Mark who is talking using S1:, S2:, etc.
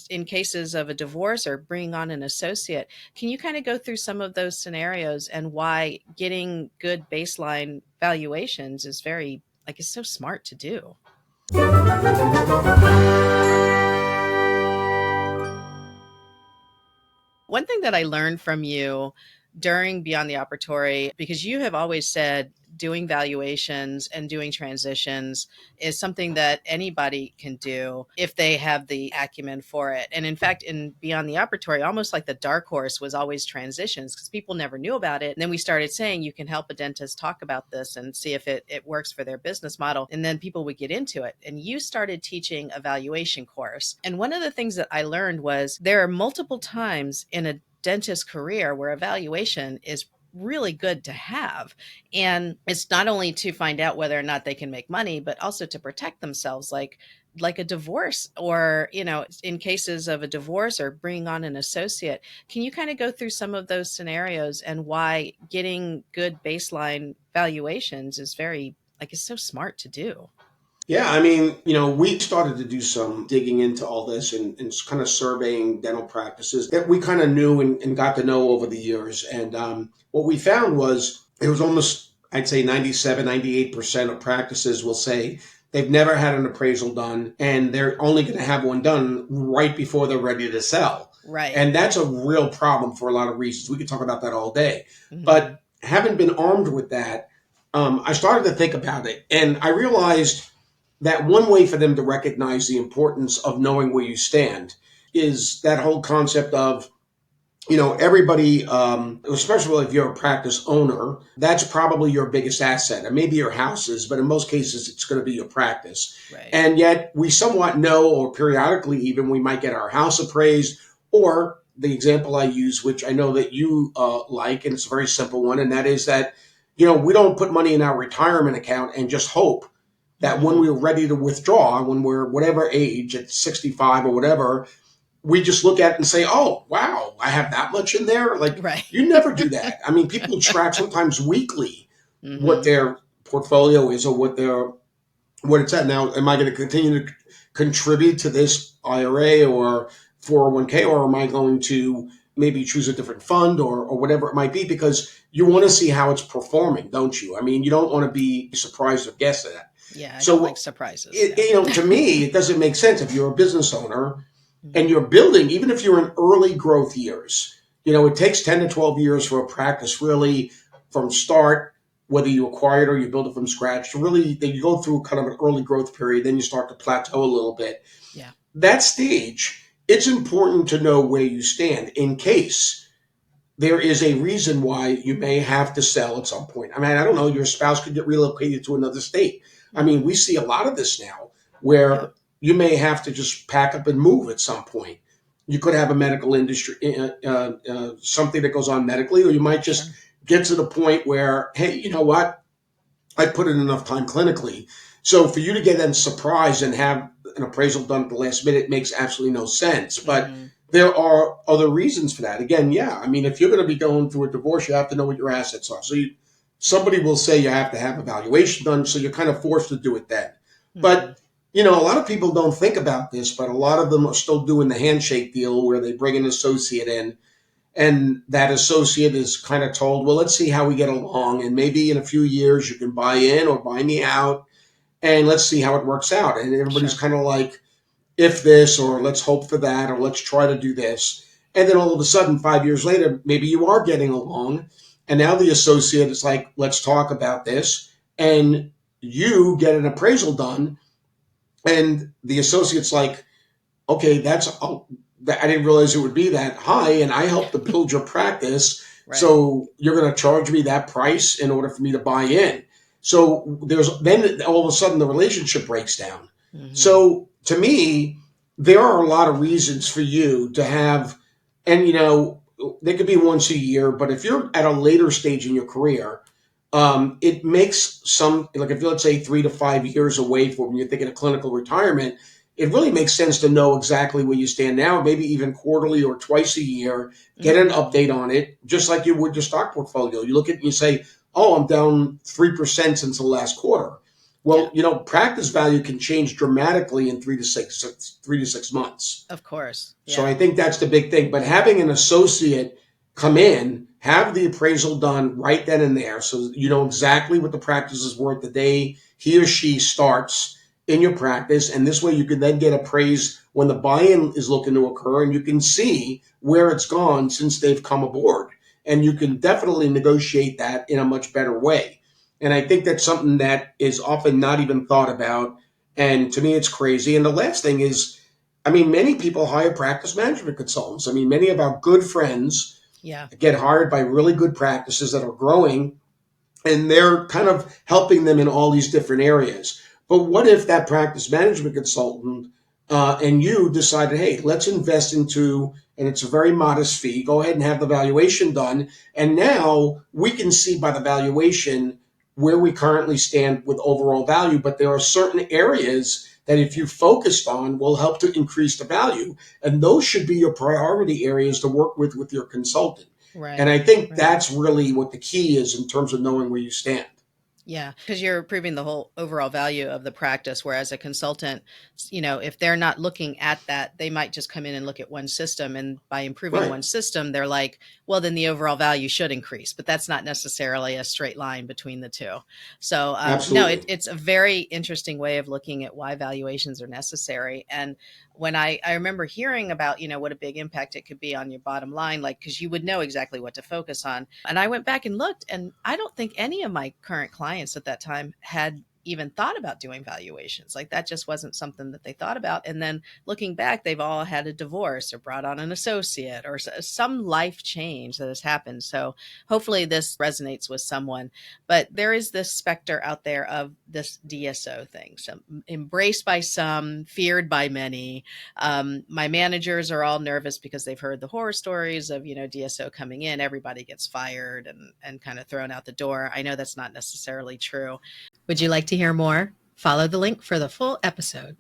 S1: in cases of a divorce or bringing on an associate. Can you kind of go through some of those scenarios and why getting good baseline valuations is very, like, it's so smart to do? One thing that I learned from you during Beyond the Operatory, because you have always said doing valuations and doing transitions is something that anybody can do if they have the acumen for it. And in fact, in Beyond the Operatory, almost like the dark horse was always transitions because people never knew about it. And then we started saying you can help a dentist talk about this and see if it works for their business model. And then people would get into it. And you started teaching a valuation course. And one of the things that I learned was there are multiple times in a dentist career where evaluation is really good to have. And it's not only to find out whether or not they can make money, but also to protect themselves, like a divorce, or, in cases of a divorce or bringing on an associate. Can you kind of go through some of those scenarios and why getting good baseline valuations is very, like, it's so smart to do?
S2: Yeah, we started to do some digging into all this and kind of surveying dental practices that we kind of knew and got to know over the years. And what we found was it was almost, I'd say 97, 98% of practices will say they've never had an appraisal done and they're only going to have one done right before they're ready to sell.
S1: Right.
S2: And that's a real problem for a lot of reasons. We could talk about that all day.
S1: Mm-hmm.
S2: But having been armed with that, I started to think about it and I realized that one way for them to recognize the importance of knowing where you stand is that whole concept of, everybody, especially if you're a practice owner, that's probably your biggest asset. And maybe your house is, but in most cases, it's going to be your practice.
S1: Right.
S2: And yet we somewhat know, or periodically even, we might get our house appraised, or the example I use, which I know that you like, and it's a very simple one, and that is that, we don't put money in our retirement account and just hope that when we're ready to withdraw, when we're whatever age, at 65 or whatever, we just look at it and say, oh, wow, I have that much in there. Like,
S1: Right.
S2: you never do that. I mean, people track sometimes weekly what
S1: Mm-hmm.
S2: their portfolio is or what it's at. Now, am I going to continue to contribute to this IRA or 401k, or am I going to maybe choose a different fund or whatever it might be? Because you want to see how it's performing, don't you? I mean, you don't want to be surprised or guess at that.
S1: Yeah, I don't like
S2: So,
S1: surprises. Yeah.
S2: to me, it doesn't make sense if you're a business owner and
S1: Mhm.
S2: you're building, even if you're in early growth years, it takes 10 to 12 years for a practice really from start, whether you acquire it or you build it from scratch, to really, then you go through kind of an early growth period, then you start to plateau a little bit.
S1: Yeah.
S2: That stage, it's important to know where you stand in case there is a reason why you may have to sell at some point. I mean, I don't know, your spouse could get relocated to another state. I mean, we
S1: Mhm.
S2: see a lot of this now
S1: Yeah.
S2: where you may have to just pack up and move at some point. You could have a medical industry, something that goes on medically, or you might just
S1: Sure.
S2: get to the point where, hey, you know what? I put in enough time clinically. So for you to get then surprised and have an appraisal done at the last minute makes absolutely no sense. But
S1: Mhm.
S2: there are other reasons for that. Again, yeah, I mean, if you're going to be going through a divorce, you have to know what your assets are. Somebody will say you have to have a valuation done, so you're kind of forced to do it then.
S1: Mhm.
S2: But a lot of people don't think about this, but a lot of them are still doing the handshake deal where they bring an associate in and that associate is kind of told, well, let's see how we get along. And maybe in a few years you can buy in or buy me out and let's see how it works out. And everybody's
S1: Sure.
S2: kind of like, if this, or let's hope for that, or let's try to do this. And then all of a sudden, 5 years later, maybe you are getting along. And now the associate is like, let's talk about this. And you get an appraisal done. And the associate's like, okay, I didn't realize it would be that high, and I helped to build your practice.
S1: Right.
S2: So you're going to charge me that price in order for me to buy in. So then all of a sudden the relationship breaks down.
S1: Mhm.
S2: So to me, there are a lot of reasons for you to have, and they could be once a year, but if you're at a later stage in your career, it makes some, like if you're, let's say, 3 to 5 years away from when you're thinking of clinical retirement, it really makes sense to know exactly where you stand now, maybe even quarterly or twice a year, get an
S1: Mhm.
S2: update on it, just like you would your stock portfolio. You look at it and you say, oh, I'm down 3% since the last quarter.
S1: Yeah,
S2: Well, practice value can change dramatically in 3 to 6 months.
S1: of course.
S2: So
S1: Yeah.
S2: I think that's the big thing. But having an associate come in, have the appraisal done right then and there, so you know exactly what the practice is worth the day he or she starts in your practice, and this way you can then get appraised when the buy-in is looking to occur, and you can see where it's gone since they've come aboard, and you can definitely negotiate that in a much better way. And I think that's something that is often not even thought about. And to me, it's crazy. And the last thing is, I mean, many people hire practice management consultants. I mean, many of our good friends
S1: Yeah.
S2: get hired by really good practices that are growing, and they're kind of helping them in all these different areas. But what if that practice management consultant and you decided, hey, let's invest into, and it's a very modest fee, go ahead and have the valuation done. And now we can see by the valuation where we currently stand with overall value. But there are certain areas that if you focused on will help to increase the value. And those should be your priority areas to work with your consultant. And
S1: Right.
S2: I think
S1: Right.
S2: that's really what the key is in terms of knowing where you stand.
S1: Yeah, because you're improving the whole overall value of the practice. Whereas a consultant, if they're not looking at that, they might just come in and look at one system. And by improving
S2: Right.
S1: one system, they're like, well, then the overall value should increase. But that's not necessarily a straight line between the two. So, no,
S2: Absolutely.
S1: it's a very interesting way of looking at why valuations are necessary. And when I remember hearing about, what a big impact it could be on your bottom line, like, because you would know exactly what to focus on. And I went back and looked, and I don't think any of my current clients at that time had even thought about doing valuations. Like that just wasn't something that they thought about. And then looking back, they've all had a divorce or brought on an associate or some life change that has happened. So hopefully this resonates with someone. But there is this specter out there of this DSO thing. So embraced by some, feared by many. My managers are all nervous because they've heard the horror stories of, DSO coming in, everybody gets fired and kind of thrown out the door. I know that's not necessarily true. Would you like to hear more? Follow the link for the full episode.